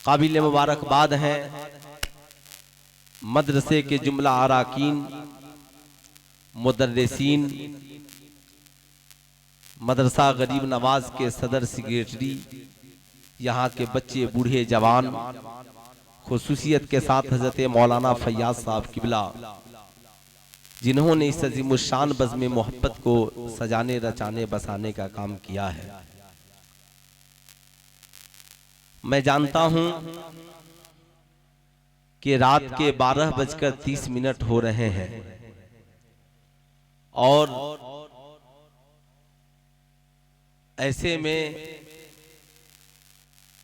काबिल मुबारकबाद हैं मदरसे के जुमला अराकीन, मुदर्रिसीन, मदरसा गरीब नवाज के सदर सेक्रेटरी, यहाँ के बच्चे बूढ़े जवान, खुसूसियत के साथ हजरत मौलाना फैयाज साहब किबला, जिन्होंने इस अजीमुशान बज़्म मोहब्बत को सजाने रचाने बसाने का काम किया है। मैं जानता हूं कि रात के 12:30 हो रहे हैं और ऐसे में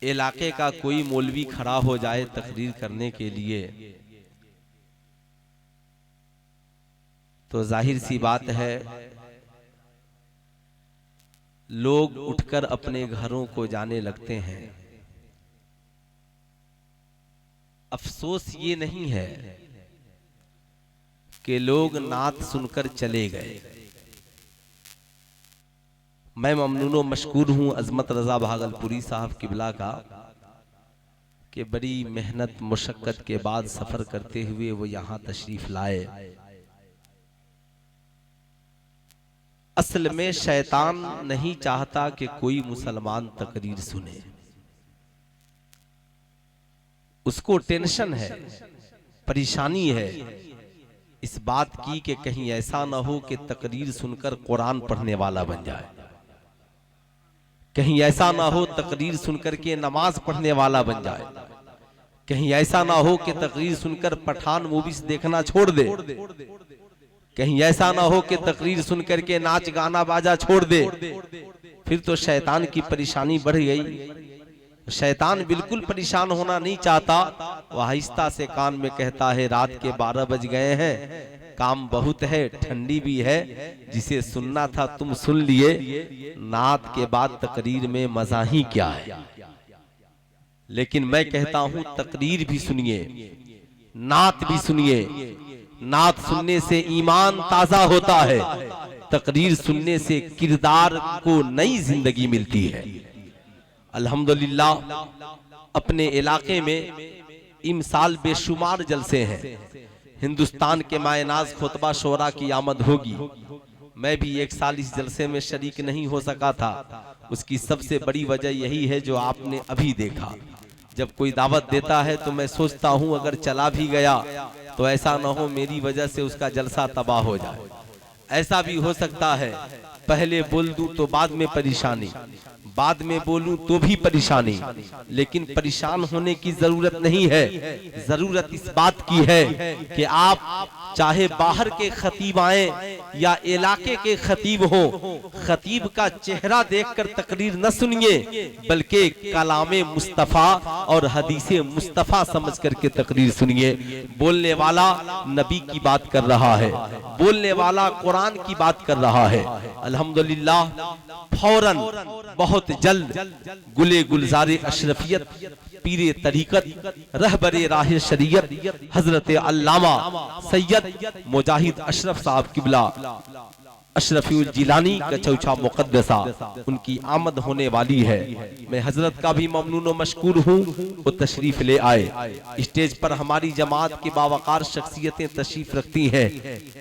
इलाके का कोई मौलवी खड़ा हो जाए तकरीर करने के लिए तो जाहिर सी बात है लोग उठकर अपने घरों को जाने लगते हैं। अफसोस ये नहीं है कि लोग नात सुनकर चले गए। मैं ममनून व मशकूर हूं अजमत रजा भागलपुरी साहब किबला का कि बड़ी मेहनत मुशक्कत के बाद सफर करते हुए वो यहां तशरीफ लाए। असल में शैतान नहीं चाहता कि कोई मुसलमान तकरीर सुने, उसको टेंशन है, परेशानी है इस बात की कि कहीं ऐसा ना हो कि तकरीर सुनकर कुरान पढ़ने वाला बन जाए, कहीं ऐसा ना हो तकरीर सुनकर के नमाज पढ़ने वाला बन जाए, कहीं ऐसा ना हो कि तकरीर सुनकर पठान मूवीज देखना छोड़ दे, कहीं ऐसा ना हो कि तकरीर सुनकर के नाच गाना बाजा छोड़ दे। फिर तो शैतान की परेशानी बढ़ गई। शैतान बिल्कुल परेशान होना नहीं चाहता। वह आहिस्ता से कान में कहता है रात के 12 बज गए हैं, काम बहुत है, ठंडी भी है, जिसे सुनना था तुम सुन लिए, नात के बाद तकरीर में मजा ही क्या है। लेकिन मैं कहता हूं तकरीर भी सुनिए, नात भी सुनिए। नात सुनने से ईमान ताजा होता है, तकरीर सुनने से किरदार को नई जिंदगी मिलती है। अल्हम्दुलिल्लाह अपने इलाके में इमसाल बेशुमार जलसे हैं। हिंदुस्तान के मायनाज खुतबा शोरा की आमद होगी। मैं भी एक साल इस जलसे में शरीक नहीं हो सका था। उसकी सबसे बड़ी वजह यही है जो आपने अभी देखा। जब कोई दावत देता है तो मैं सोचता हूं अगर चला भी गया तो ऐसा ना हो मेरी वजह से उसका जलसा तबाह हो जाए। ऐसा भी हो सकता है पहले बोल दूं तो बाद में परेशानी, बाद में बोलूं तो भी परेशानी। लेकिन परेशान होने की जरूरत नहीं है। जरूरत इस बात की है कि आप चाहे बाहर के खतीब आए या इलाके के खतीब हो, खतीब का चेहरा देखकर तकरीर न सुनिए, बल्कि कलामे मुस्तफा और हदीसे मुस्तफा समझ करके तकरीर सुनिए। बोलने वाला नबी की बात कर रहा है, बोलने वाला कुरान की बात कर रहा है। अल्हम्दुलिल्लाह फौरन बहुत जल्द गुले गुलजारे अशरफियत, पीरे तरीकत, रहबरे राह शरीयत हजरत अल्लामा सैयद मुजाहिद अशरफ साहब किबला अशरफुल जिलानी का चौथा मुकद्दसा उनकी आमद होने वाली है। मैं हजरत का भी ममनून व मशकूर हूँ, वो तशरीफ ले आए। स्टेज पर हमारी जमात की बावकार शख्सियतें तशरीफ रखती हैं।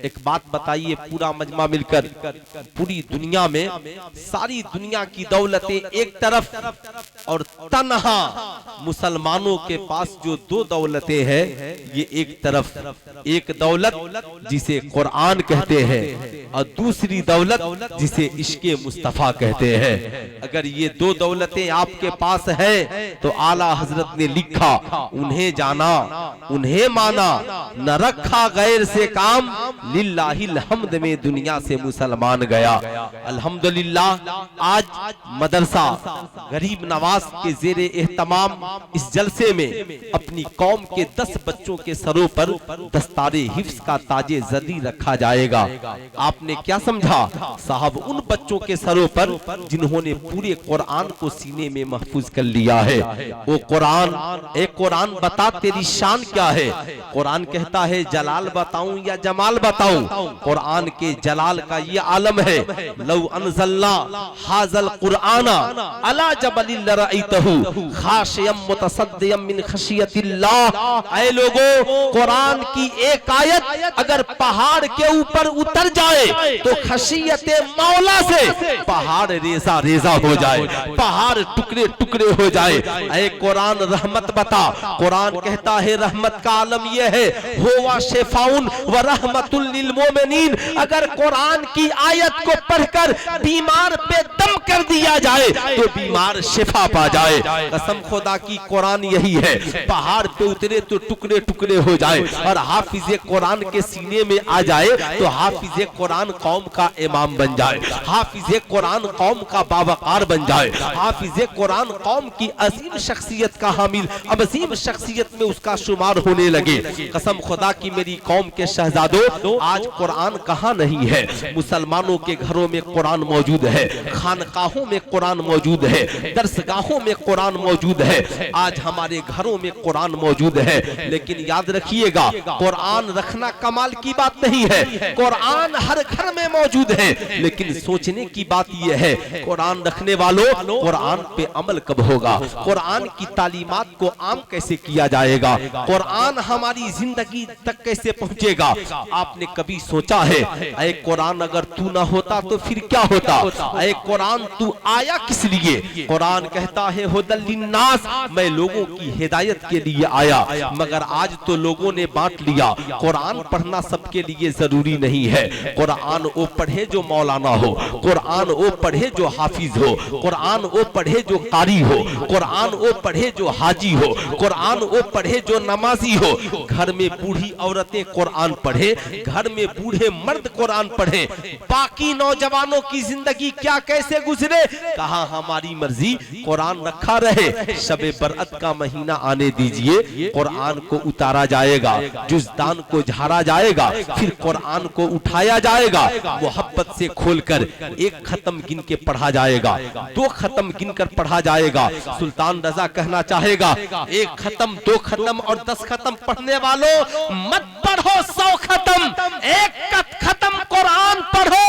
एक बात बताइए, पूरा मजमा मिलकर पूरी दुनिया में सारी दुनिया की दौलतें एक तरफ और तन्हा मुसलमानों के पास जो दो दौलतें हैं ये एक तरफ। एक दौलत जिसे कुरान कहते हैं और दूसरी दौलत जिसे इश्के मुस्तफा कहते हैं। अगर ये दो दौलतें आपके पास है तो आला हजरत ने लिखा, उन्हें जाना उन्हें माना, न रखा गैर से काम, लिल्लाहिल हम्द में दुनिया से मुसलमान गया। अल्हम्दुलिल्लाह आज मदरसा गरीब नवाज के जेरे एहतमाम इस जलसे में अपनी कौम के 10 बच्चों के सरों पर दस्तारे हिफ्ज का ताजे जदी रखा जाएगा। आपने क्या समझा साहब? उन बच्चों के सरों पर जिन्होंने पूरे कुरान को सीने में महफूज कर लिया है। वो कुरान, एक कुरान बता तेरी शान क्या है। कुरान कहता है जलाल बताऊं या जमाल बताऊं? कुरान के जलाल का ये आलम है। लौ अनज़लना हाज़ल कुराना अला जबलिन लरअयतहु खाशियम खाशियम मुतसद्दियम मिन खशियतिल्लाह। ऐ लोगों, कुरान की एक आयत अगर पहाड़ के ऊपर उतर जाए तो खशियते मौला से पहाड़ रेजा रेजा हो जाए, पहाड़ टुकड़े टुकड़े हो जाए। ऐ कुरान रहमत बता। कुरान कहता है रहमत का आलम यह है, हुवा शिफाउन व रहमतुल लिल मोमिनीन। अगर कुरान की आयत को पढ़कर बीमार पे दम कर दिया जाए तो बीमार शिफा पा जाए। कसम खुदा की कुरान यही है, पहाड़ पे उतरे तो टुकड़े टुकड़े हो जाए, और हाफिज कुरान के सीने में आ जाए तो हाफिज कुरान कौम का इमाम बन जाए, हाफिज कुरान कौम का बावकार बन जाए, हाफिज कुरान कौम की अजीम शख्सियत का हामिल अब अजीम शख्सियत में उसका शुमार होने लगे। कसम खुदा की मेरी कौम के शहजादों, आज कुरान कहाँ नहीं है। मुसलमानों के घरों में कुरान मौजूद है, खानकाहों में कुरान मौजूद है, दरसगाहों में कुरान मौजूद है, आज हमारे घरों में कुरान मौजूद है। लेकिन याद रखिएगा, कुरान रखना कमाल की बात नहीं है, कुरान हर घर में मौजूद है। लेकिन सोचने की बात यह है, कुरान रखने वालों, कुरान पे अमल कब होगा? कुरान की तालीमात को आम कैसे किया जाएगा? कुरान हमारी जिंदगी तक कैसे पहुंचेगा? आपने कभी सोचा है, ऐ कुरान अगर तू ना होता तो फिर क्या होता? ऐ कुरान तू आया किस लिए? कुरान कहता है हुदल लिन्नास, मैं लोगों की हिदायत के लिए आया। मगर आज तो लोगों ने बांट लिया, कुरान पढ़ना सबके लिए जरूरी नहीं है। कुरान वो पढ़े जो मौलाना हो, कुरान वो पढ़े जो हाफिज हो, कुरान वो पढ़े जो कारी हो, कुरान वो पढ़े जो हाजी हो, कुरान वो पढ़े जो नमाजी हो। घर में बूढ़ी औरतें कुरान पढ़े, घर में बूढ़े मर्द कुरान पढ़े, बाकी नौजवानों की जिंदगी क्या कैसे गुजरे? कहा हमारी मर्जी, कुरान रखा रहे। शबे बरअत का महीना आने दीजिए, कुरान को उतारा जाएगा, जुज़दान को झाड़ा जाएगा, फिर कुरान को उठाया जाएगा, मोहब्बत से खोलकर एक खत्म गिन के पढ़ा जाएगा, 2 खत्म गिनकर पढ़ा जाएगा। सुल्तान रजा कहना चाहेगा, 1 खत्म, 2 खत्म और 10 खत्म पढ़ने वालों मत पढ़ो 100 खत्म, 1 खत्म कुरान पढ़ो,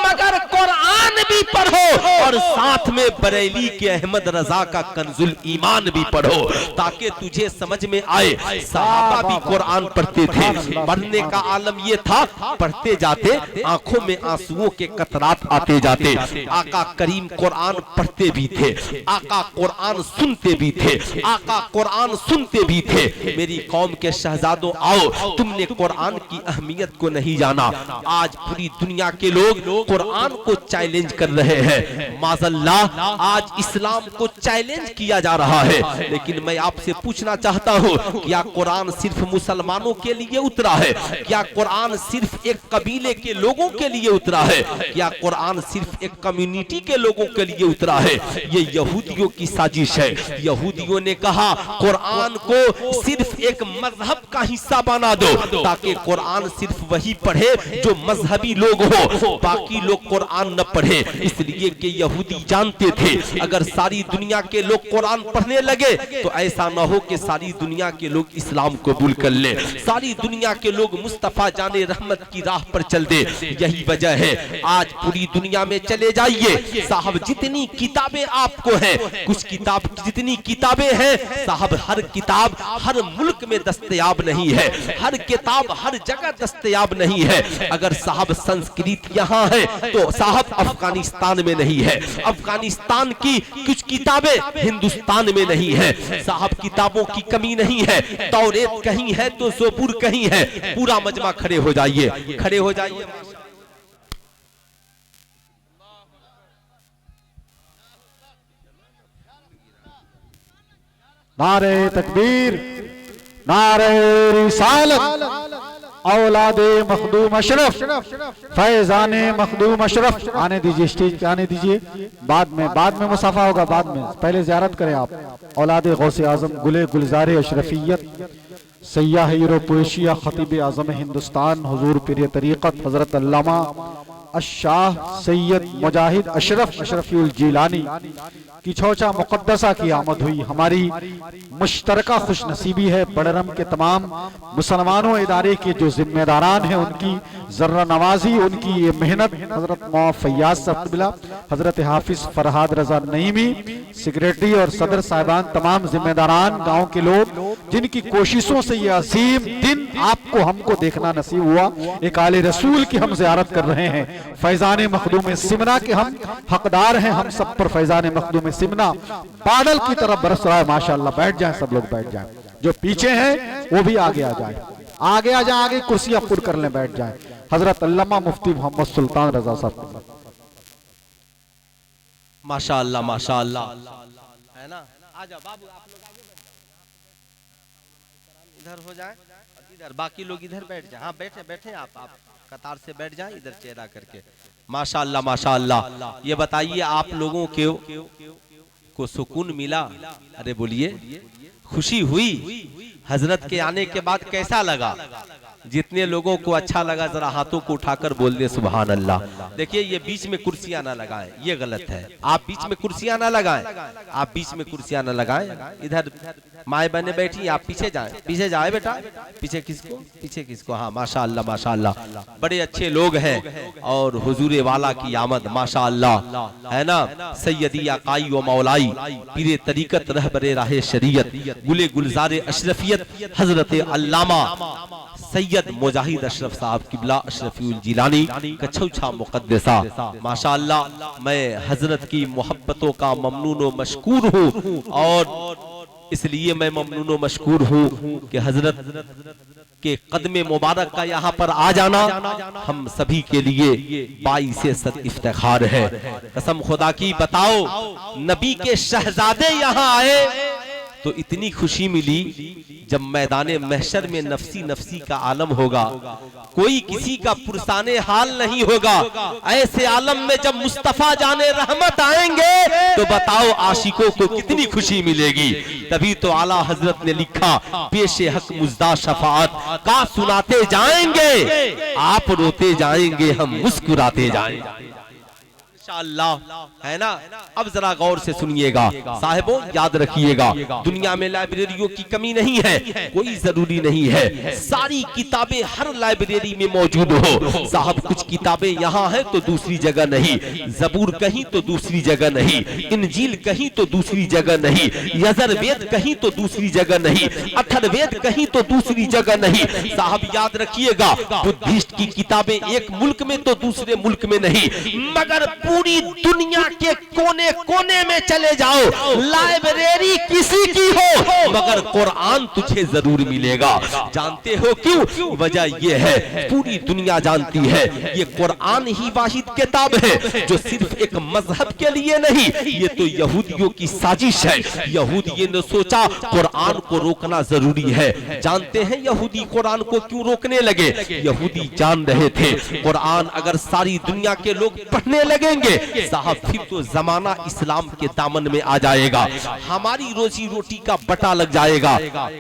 मगर कुरान भी पढ़ो और साथ में बरेली के अहमद रजा का कंजुल ईमान भी पढ़ो, ताकि तुझे समझ में आए। सहाबा भी कुरान पढ़ते थे, पढ़ने का आलम ये था, पढ़ते जाते आंखों में आंसुओं के कतरात आते जाते। आका करीम कुरान पढ़ते भी थे, आका कुरान सुनते भी थे, आका कुरान सुनते भी थे। मेरी कौम के शहजादों, आओ, तुमने कुरान की अहमियत को नहीं जाना। आज पूरी दुनिया के लोग कुरान को चैलेंज कर रहे हैं। माज़अल्लाह, आज इस्लाम को चैलेंज किया जा रहा है। लेकिन मैं आपसे पूछना चाहता हूँ, क्या कुरान सिर्फ मुसलमानों के लिए उतरा है? क्या कुरान सिर्फ एक कबीले के लोगों के लिए उतरा है? क्या कुरान सिर्फ एक कम्युनिटी के लोगों के लिए उतरा है? ये यहूदियों की साजिश है। यहूदियों ने कहा कुरान को सिर्फ एक मजहब का हिस्सा बना दो, ताकि कुरान सिर्फ वही पढ़े जो मजहबी लोग हो, बाकी लोग कुरान न पढ़े। इसलिए कि यहूदी जानते थे, अगर सारी दुनिया के लोग कुरान पढ़ने लगे तो ऐसा न हो कि सारी दुनिया के लोग इस्लाम कबूल कर ले, सारी दुनिया के लोग मुस्तफा जाने रहमत की राह पर चल दे। यही वजह है, आज पूरी दुनिया में चले जाइए साहब, जितनी किताबें आपको हैं, कुछ किताब जितनी किताबें हैं साहब, हर किताब हर मुल्क में दस्तयाब नहीं है, हर किताब हर जगह दस्तयाब नहीं है। अगर साहब संस्कृत यहाँ है तो साहब अफगानिस्तान में नहीं है, अफगानिस्तान की कुछ किताबें हिंदुस्तान में नहीं है। साहब किताबों की कमी नहीं है, तौरेत कहीं है तो ज़बूर कहीं है। पूरा मजमा खड़े हो जाइए, खड़े हो जाइए। नारे तकबीर, नारे रिसालत, औलादे मखदूम अशरफ, फैजाने मखदूम अशरफ। आने दीजिए, स्टेज पे आने दीजिए। बाद में मुसाफा होगा, बाद में, पहले ज़ियारत करें आप। औलादे गौसे आजम, गुले गुलजारे अशरफियत, सय्याह यूरोप एशिया, खतीब आजम हिंदुस्तान, हुजूर पीर तरीक़त हजरत अल्लामा अशाह सैयद मुजाहिद अशरफुल जिलानी की छौचा मुकद्दसा की आमद हुई। हमारी मुश्तरका खुशनसीबी है बड़रम के तमाम मुसलमानों इदारे के जो जिम्मेदारान हैं उनकी जर्रा नवाजी, उनकी ये मेहनत, हजरत मौलाना फैयाज सब्बिला, हजरत हाफिज फरहाद रजा नईमी, सेक्रेटरी और सदर साहिबान, तमाम जिम्मेदारान, गांव के लोग जिनकी कोशिशों से ये अजीम दिन आपको हमको देखना नसीब हुआ। एक आले रसूल की हम ज़ियारत कर रहे हैं। फैजान मखदूम सिमना के हम हकदार हैं। हम सब पर फैजान मखदूम सिमना बादल की तरफ बरस रहा है। माशाअल्लाह, बैठ जाएं सब लोग, बैठ जाएं। जो पीछे हैं वो भी आगे आ जाए, आगे आ जाए, आगे कुर्सियां पुर कर लें, बैठ जाएं। हजरत अल्लामा मुफ्ती मोहम्मद सुल्तान रजा साहब। माशाअल्लाह माशाअल्लाह, है ना। आजा बाबू, आप लोग आगे इधर हो जाए, इधर बाकी लोग इधर बैठ जाए। हाँ बैठे बैठे, आप कतार से बैठ जाए, इधर चेहरा करके। माशाअल्लाह माशाअल्लाह। ये बताइए आप लोगों को सुकून मिला? अरे बोलिए, खुशी हुई? हजरत के आने के बाद कैसा लगा? जितने लोगों को अच्छा लगा जरा हाथों को उठाकर बोल दे सुभान अल्लाह। देखिए ये बीच में कुर्सियां ना लगाएं, ये गलत है। आप बीच में कुर्सियां ना लगाएं, आप बीच में कुर्सियां ना लगाएं। इधर माए बहने बैठी, आप पीछे जाएं, पीछे जाए बेटा। पीछे किसको? पीछे किसको? हाँ माशाअल्लाह माशाअल्लाह, बड़े अच्छे लोग हैं। और हुजूरे वाला की आमद माशाअल्लाह, है ना। सैयदी आकाई व मौलाई पीरे तरीकत रहबरे राहे शरीयत गुले गुलजारे अशरफियत हजरत अल्लामा सैयद मुजाहिद अशरफ साहब किबला अशरफुल जिलानी कछौछा मुकद्दसा। माशाअल्लाह, मैं हजरत की मोहब्बतों का ममनून व मशकूर हूँ। और इसलिए मैं ममनून व मशकूर हूँ कि हजरत के कदमे मुबारक का यहाँ पर आ जाना हम सभी के लिए बाइसे सद इफ्तिखार है। कसम खुदा की, बताओ नबी के शहजादे यहाँ आए तो इतनी खुशी मिली। जब मैदाने महशर में नफसी नफसी का आलम होगा, कोई किसी का पुरसाने हाल नहीं होगा, ऐसे आलम में जब मुस्तफा जाने रहमत आएंगे तो बताओ आशिकों को कितनी खुशी मिलेगी। तभी तो आला हजरत ने लिखा, पेशे हक मुज्दा शफाअत का सुनाते जाएंगे, आप रोते जाएंगे हम मुस्कुराते जाएंगे। इंशाअल्लाह, है ना। अब जरा गौर से सुनिएगा साहिबों, याद रखिएगा, दुनिया में लाइब्रेरियों की कमी नहीं है, कोई जरूरी नहीं है सारी किताबें हर लाइब्रेरी में मौजूद हो। साहब कुछ किताबें यहाँ है तो दूसरी जगह नहीं, जबूर कहीं तो दूसरी जगह नहीं, इंजील कहीं तो दूसरी जगह नहीं, यजुर्वेद कहीं तो दूसरी जगह नहीं, अथर्ववेद कहीं तो दूसरी जगह नहीं। साहब याद रखिएगा, बुद्धिस्ट की किताबें एक मुल्क में तो दूसरे मुल्क में नहीं, मगर पूरी दुनिया के कोने कोने में चले जाओ, लाइब्रेरी किसी की हो मगर कुरान तुझे जरूर मिलेगा। जानते हो क्यों? वजह यह है, पूरी दुनिया जानती है ये कुरान ही वाहिद किताब है जो सिर्फ एक मजहब के लिए नहीं, ये तो यहूदियों की साजिश है। यहूदियों ने सोचा कुरान को रोकना जरूरी है। जानते हैं यहूदी कुरान को क्यों रोकने लगे? यहूदी जान रहे थे कुरान अगर सारी दुनिया के लोग पढ़ने लगेंगे साहब फिर तो जमाना इस्लाम के दामन में आ जाएगा, हमारी रोजी रोटी का बटा लग जाएगा।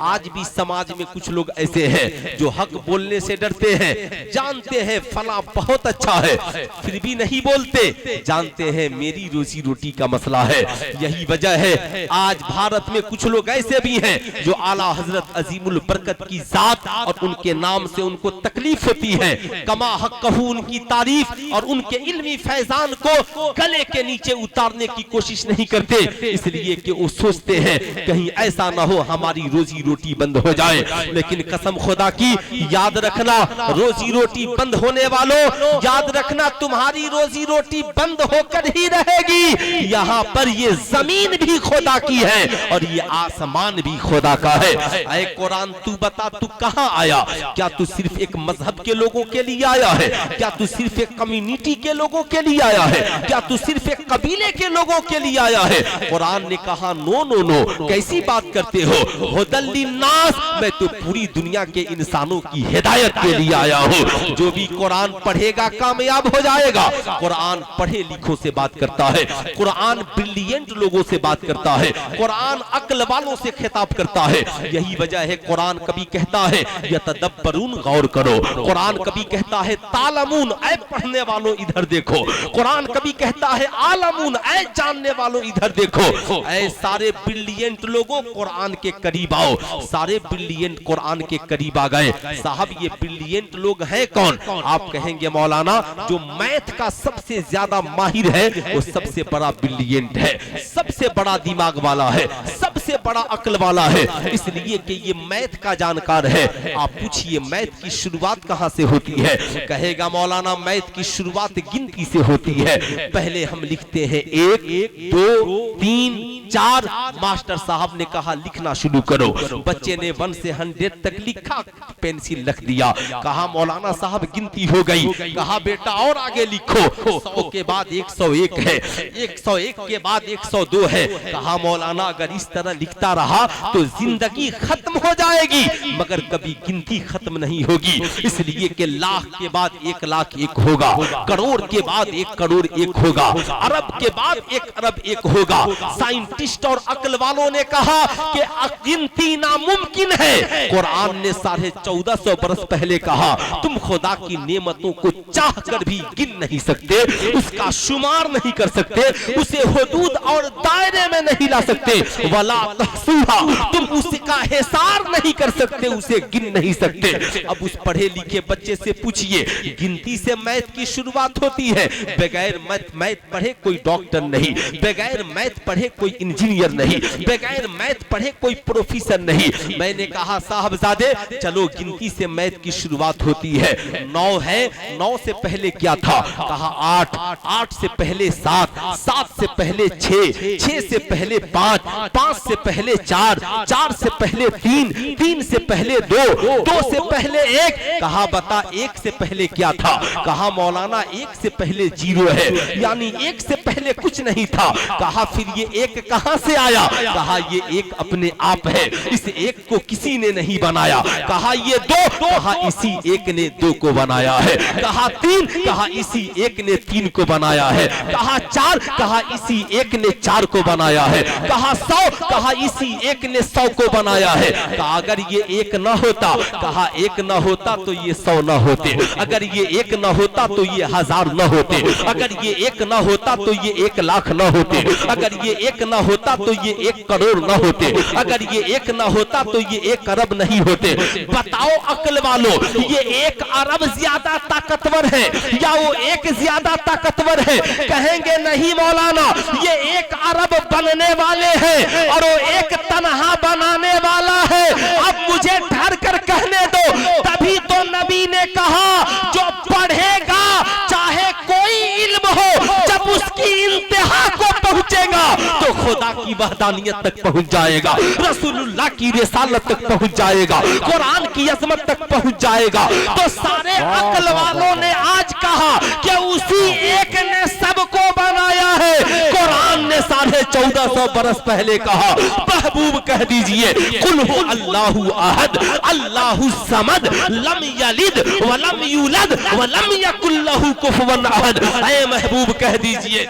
आज भी समाज में कुछ लोग ऐसे हैं जो हक बोलने से डरते हैं, जानते हैं फला बहुत अच्छा है फिर भी नहीं बोलते, जानते हैं मेरी रोजी रोटी का मसला है। यही वजह है आज भारत में कुछ लोग ऐसे भी हैं जो आला हजरत अजीमुल बरकत की जात और उनके नाम से उनको तकलीफ होती है, कमा हक कहूं उनकी तारीफ और उनके इल्मी फैजान को गले के नीचे उतारने की कोशिश नहीं करते, इसलिए कि वो सोचते हैं कहीं ऐसा ना हो हमारी रोजी रोटी बंद हो जाए। लेकिन कसम खुदा की, याद रखना रोजी रोटी बंद होने वालों, याद रखना तुम्हारी रोजी रोटी बंद होकर ही रहेगी। यहाँ पर ये जमीन भी खुदा की है और ये आसमान भी खुदा का है। ऐ कुरान तू बता, तू कहाँ आया? क्या तू सिर्फ एक मजहब के लोगों के लिए आया है? क्या तू सिर्फ एक कम्युनिटी के लोगों के लिए आया है? क्या तू सिर्फ एक कबीले के लोगों के लिए आया है? कुरान ने कहा नो नो नो, कैसी बात करते हो, हुदल्लिन्नास, मैं तो पूरी दुनिया के इंसानों की हिदायत के लिए आया हूँ। जो भी कुरान पढ़ेगा कामयाब हो जाएगा। कुरान पढ़े लिखों से बात करता है, कुरान ब्रिलियंट लोगों से बात करता है, कुरान अक्ल वालों से खिताब करता है। यही वजह है कुरान कभी कहता है यतदब्बरून, गौर करो। कुरान कभी कहता है तालमून, ऐ पढ़ने वालों इधर देखो। कुरान कभी कहता है आलमून, ऐ जानने वालों इधर देखो। ऐ सारे ब्रिलियंट लोगों कुरान के करीब आओ। सारे ब्रिलियंट कुरान के करीब आ गए। साहब ये ब्रिलियंट लोग हैं कौन? आप कहेंगे मौलाना जो मैथ का सबसे ज्यादा माहिर है वो सबसे बड़ा ब्रिलियंट है, सबसे बड़ा दिमाग वाला है, सबसे बड़ा अक्ल वाला है, इसलिए कि ये मैथ का जानकार है। आप पूछिए मैथ की शुरुआत कहां से होती है? कहेगा मौलाना मैथ की शुरुआत गिनती से होती है। पहले हम लिखते हैं 1 2 3 4। मास्टर साहब ने कहा लिखना शुरू करो। बच्चे ने 1 से 100 तक लिखा, पेंसिल रख दिया। कहा मौलाना साहब गिनती हो गई। कहा बेटा और आगे लिखो। 100 के बाद 101 है, 101 के बाद 102 है। कहा मौलाना अगर इस तरह लिखता रहा तो जिंदगी खत्म हो जाएगी, मगर कभी गिनती खत्म नहीं होगी। इसलिए कि लाख के बाद 1,00,001 होगा, करोड़ के बाद 1 करोड़ 1 होगा, अरब के बाद 1 अरब 1 होगा। साइंटिस्ट और अक्ल वालों ने कहा कि गिनती नामुमकिन है। कुरान ने 1450 बरस पहले कहा तुम खुदा की नेमतों को चाह कर भी गिन नहीं सकते, उसका शुमार नहीं कर सकते, उसे हुदूद और दायरे में नहीं ला सकते। वला तहसूहा, तुम उसका हिसार नहीं कर सकते, उसे गिन नहीं सकते। अब उस पढ़े लिखे बच्चे से पूछिए गिनती से मैथ की शुरुआत होती है। बगैर मैथ पढ़े कोई डॉक्टर नहीं, बगैर मैथ पढ़े कोई इंजीनियर नहीं, बगैर मैथ पढ़े कोई प्रोफेसर नहीं। मैंने कहा साहबजादे चलो गिनती से मैथ की शुरुआत होती है। 9 है, 9 से पहले क्या था? कहा 8, 8 से पहले 7, 7 से पहले 6, 6 से पहले 5, 5 से पहले 4, 4 से पहले 3, 3 से पहले 2, 2 से पहले 1। कहा बता 1 से पहले क्या था? कहा मौलाना 1 से पहले 0 है, यानी 1 से पहले कुछ नहीं था। कहा फिर ये 1 कहां से आया? कहा ये 1 अपने आप है, इस 1 को किसी ने नहीं बनाया। कहा ये 2, कहा इसी 1 ने 2 को बनाया है। कहा 3, कहा इसी 1 ने 3 को बनाया है। कहा 4, कहा इसी 1 ने 4 को बनाया है। कहा 100, कहा इसी 1 ने 100 को बनाया है। कहा अगर ये 1 न होता, कहा 1 न होता तो ये 100 न होते, अगर ये 1 न होता तो ये 1000 न होते, अगर ये 1 न होता तो ये 1,00,000 न होते, अगर ये 1 न होता तो ये 1 करोड़ न होते, अगर ये 1 न होता तो ये 1 अरब नहीं होते। बताओ अक्ल वालों ये 1 अरब ज्यादा ताकतवर है या वो 1 ज्यादा ताकतवर है? कहेंगे नहीं मौलाना ये 1 अरब बनने वाले हैं और वो 1 तन्हा बनाने वाला है। अब मुझे ठहर कर कहने दो, तभी तो नबी ने कहा जो पढ़ेगा चाहे कोई इल्म हो, जब उसकी इंतहा को पहुंचेगा तो खुदा की वहदानियत तक पहुंच जाएगा, रसूलुल्लाह की रिसालत तक पहुंच जाएगा, कुरान की अजमत तक पहुंच जाएगा। तो सारे अक्ल वालों ने आज कहा कि उसी 1 ने सबको बनाया है। कुरान ने 1450 बरस पहले कहा। महबूब कह दीजिए कुल हु अल्लाहु अहद अल्लाहु समद लम यलिद व लम यूलद व लम यकुल लहु कुफुवन अहद। ऐ महबूब कह दीजिए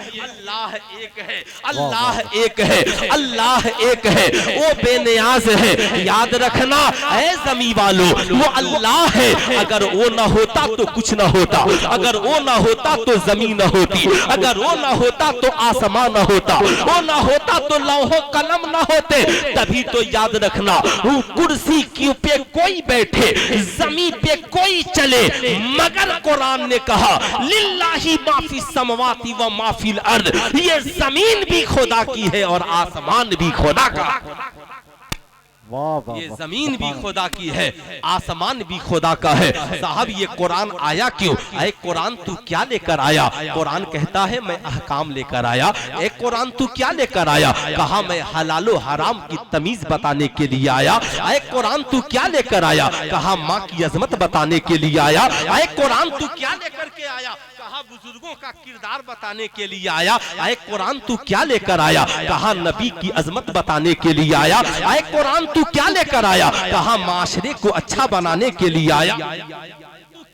अल्लाह एक है, अल्लाह एक है, अल्लाह एक है, वो बेनियाज है। याद रखना ऐ ज़मीं वालों वो अल्लाह है, अगर वो ना होता तो कुछ ना होता, अगर वो ना होता तो जमीन ना होती, अगर वो ना होता तो आसमान ना होता, वो ना होता तो लौह कलम ना होते। तभी तो याद रखना वो कुर्सी पे कोई बैठे, जमीन पे कोई चले, मगर कुरान ने कहा लिल्लाही माफी समवाती व माफिल अर्द, ये जमीन भी खुदा की है और आसमान भी खुदा का। ये जमीन भी खुदा की है, आसमान भी खुदा का है। साहब ये कुरान आया क्यों? ऐ कुरान तू क्या लेकर आया? कुरान कहता है मैं अहकाम लेकर आया। ऐ कुरान तू क्या लेकर आया? कहा मैं हलालो हराम की तमीज बताने के लिए आया। ऐ कुरान तू क्या लेकर आया? कहा माँ की अजमत बताने के लिए आया। ऐ कुरान तू क्या लेकर के आया? कहा बुजुर्गों का किरदार बताने के लिए आया। आए कुरान तू क्या लेकर आया? कहा नबी की अजमत बताने के लिए आया। आए कुरान तू क्या लेकर आया? कहा माशरे को अच्छा बनाने के लिए आया।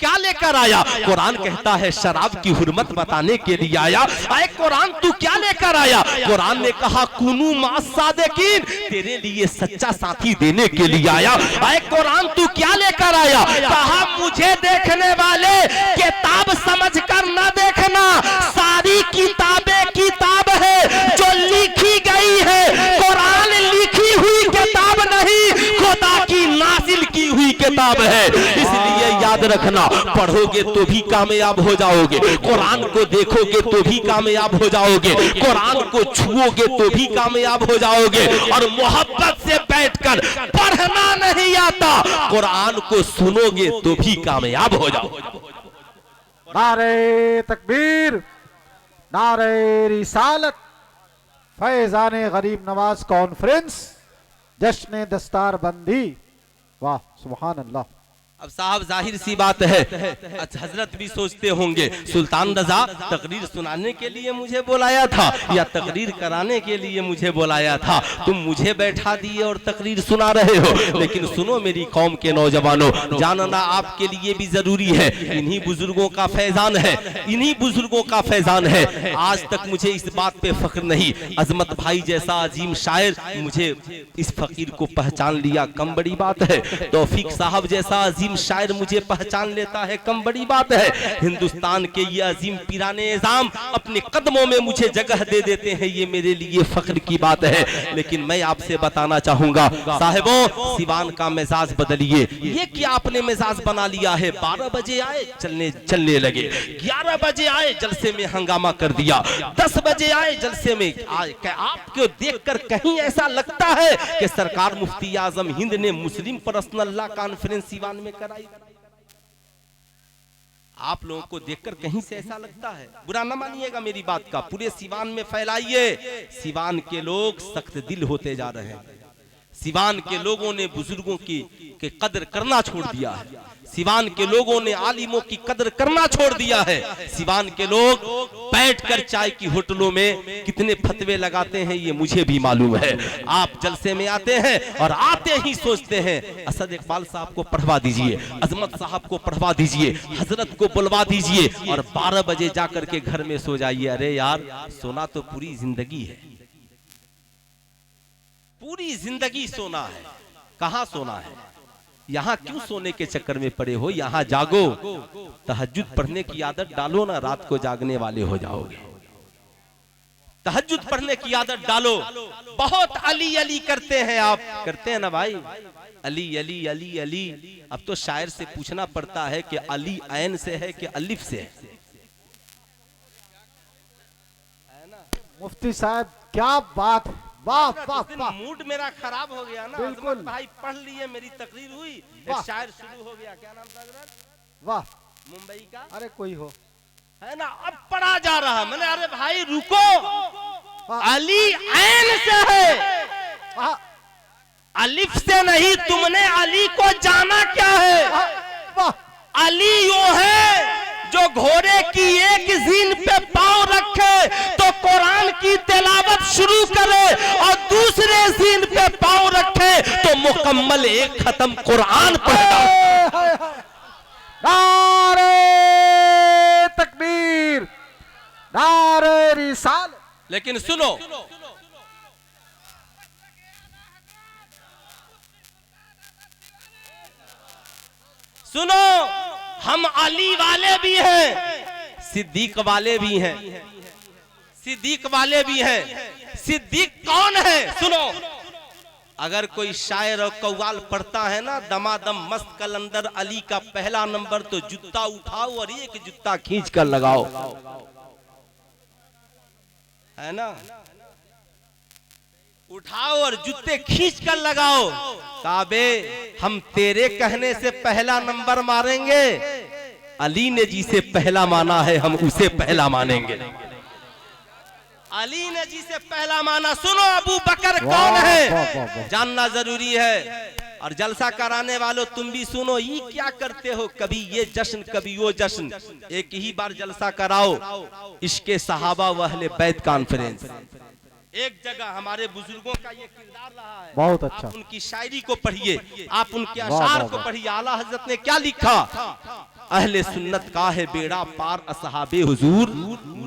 क्या लेकर आया? कुरान कहता है शराब की हुर्मत बताने के लिए आया। आए कुरान तू क्या लेकर आया? कुरान ने कहा कुनू मास सादिकीन, तेरे लिए सच्चा साथी देने के लिए आया। आए कुरान तू क्या लेकर आया? कहा मुझे देखने वाले किताब समझकर न देखना, सारी किताबें किताब है जो लिखी गई है। कुरान लिखी हुई किताब नहीं, खुदा की नाजिल की हुई किताब है। इसलिए याद रखना, पढ़ोगे तो भी कामयाब हो जाओगे, कुरान को देखोगे तो भी कामयाब हो जाओगे, कुरान को छुओगे तो भी कामयाब हो जाओगे। और मोहब्बत से बैठकर पढ़ना नहीं आता, कुरान को सुनोगे तो भी कामयाब हो जाओगे। नारे तकबीर, नारे रिसालत, फैजाने गरीब नवाज कॉन्फ्रेंस, जश्न दस्तार बंदी। वाह सुभान अल्लाह। अब साहब जाहिर सी बात है, हजरत भी सोचते होंगे सुल्तान रजा तकरीर सुनाने के लिए मुझे बुलाया था या तकरीर कराने के लिए मुझे बुलाया था? तुम मुझे बैठा दिए और तकरीर सुना रहे हो। लेकिन सुनो मेरी कौम के नौजवानों, जानना आपके लिए भी जरूरी है। इन्हीं बुजुर्गों का फैजान है, इन्हीं बुजुर्गों का फैजान है। आज तक मुझे इस बात पे फख्र नहीं, अजमत भाई जैसा अजीम शायर मुझे इस फकीर को पहचान लिया, कम बड़ी बात है। तौफीक साहब जैसा अजीम शायर मुझे पहचान लेता है, कम बड़ी बात है। हिंदुस्तान के ये अजीम पीराने इज़ाम अपने कदमों में मुझे जगह दे देते हैं, ये मेरे लिए फख्र की बात है। लेकिन मैं आपसे बताना चाहूंगा साहिबों, सिवान का मिजाज बदलिए। ये क्या आपने मिजाज बना लिया है? 12 बजे आए चलने लगे, 11 बजे आए जलसे में हंगामा कर दिया, 10 बजे आए जलसे में। आपको देखकर कहीं ऐसा लगता है कि सरकार मुफ्ती आजम हिंद ने मुस्लिम पर्सनल लॉ कॉन्फ्रेंस सिवान में कराई? आप लोगों को देखकर कहीं से ऐसा लगता है? बुरा ना मानिएगा मेरी बात का, पूरे सिवान में फैलाइए। सिवान के लोग सख्त दिल होते जा रहे हैं। सिवान के लोगों ने बुजुर्गों की कदर करना छोड़ दिया है। सिवान के लोगों ने आलिमों की कदर करना छोड़ दिया है। सिवान के लोग बैठकर चाय की होटलों में कितने फतवे लगाते हैं ये मुझे भी मालूम है। आप जलसे में आते हैं और आते ही सोचते हैं असद इकबाल साहब को पढ़वा दीजिए, अजमत साहब को पढ़वा दीजिए, हजरत को बुलवा दीजिए, और 12 बजे जाकर के घर में सो जाइए। अरे यार, सोना तो पूरी जिंदगी है, पूरी जिंदगी सोना है। कहां सोना है? यहाँ क्यों सोने के चक्कर में पड़े हो? यहाँ जागो, तहज्जुद पढ़ने की आदत डालो ना, रात को जागने वाले हो जाओगे। तहज्जुद पढ़ने की आदत डालो। बहुत अली अली करते हैं आप, करते हैं ना भाई? अली अली अली अली। अब तो शायर से पूछना पड़ता है कि अली ऐन से है कि अलिफ से है? मुफ्ती साहब क्या बात, वाह वाह वाह। मूड मेरा खराब हो गया ना। बिल्कुल भाई पढ़ लिए, मेरी तकरीर हुई, शायर शुरू हो गया। क्या नाम था हजरत? वाह, मुंबई का। अरे कोई हो है ना, अब पढ़ा जा रहा। मैंने अरे भाई रुको, अली ऐन से है, अलिफ से नहीं। तुमने अली को जाना क्या है? अली वो है जो घोड़े की एक जीन पे पांव रखे तो कुरान की तिलावत शुरू करे, और दूसरे जीन पे पांव रखे तो मुकम्मल एक खत्म कुरान पढ़ता। नारे तकबीर, नारे रिसाल। लेकिन सुनो, सुनो, हम अली वाले भी हैं, सिद्दीक वाले भी हैं, सिद्दीक वाले भी हैं। सिद्दीक कौन है? सुनो, अगर कोई शायर और कव्वाल पढ़ता है ना, दमादम मस्त कलंदर अली का पहला नंबर, तो जूता उठाओ और एक जूता खींच कर लगाओ, है ना? उठाओ और जूते खींच कर लगाओ। काबे, हम तेरे कहने से पहला नंबर मारेंगे, अली ने जिसे पहला माना है हम उसे पहला मानेंगे। अली ने जिसे पहला माना। सुनो, अबू बकर कौन है जानना जरूरी है। और जलसा कराने वालों तुम भी सुनो, ये क्या करते हो, कभी ये जश्न कभी वो जश्न, एक ही बार जलसा कराओ। इश्के सहाबा व अहले बैत कॉन्फ्रेंस, एक जगह हमारे बुजुर्गों का ये किरदार रहा है। बहुत अच्छा। आप उनकी शायरी को पढ़िए, आप उनके अशार को पढ़िए। आला हजरत ने क्या लिखा, अहले सुन्नत का है बेड़ा पार असहाबे हुजूर,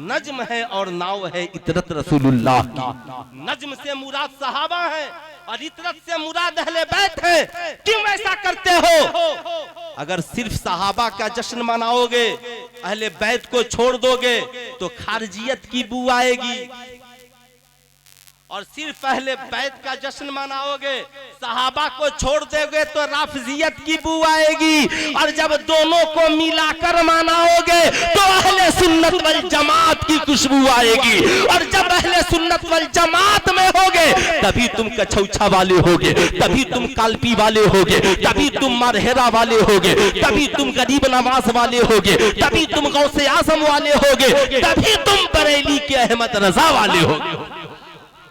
नज्म है और नाव है इतरत रसूलुल्लाह की। नज्म से मुराद सहाबा है और इतरत से मुराद अहले बैत है। क्यों ऐसा करते हो? अगर सिर्फ सहाबा का जश्न मनाओगे, अहले बैत को छोड़ दोगे तो खारजियत की बू आएगी, और सिर्फ अहले बैत का जश्न मनाओगे, सहाबा को छोड़ दोगे तो राफजियत की बू आएगी, और जब दोनों को मिलाकर मनाओगे तो अहले सुन्नत वल जमात की खुशबू आएगी। और जब अहले सुन्नत वल जमात में होगे तभी तुम कछौछा वाले होगे, तभी तुम कालपी वाले होगे, तभी तुम मरहेरा वाले होगे, तभी तुम गरीब नवाज वाले होगे, तभी तुम गौसे आजम वाले होगे, तभी तुम बरेली के अहमद रजा वाले होगे।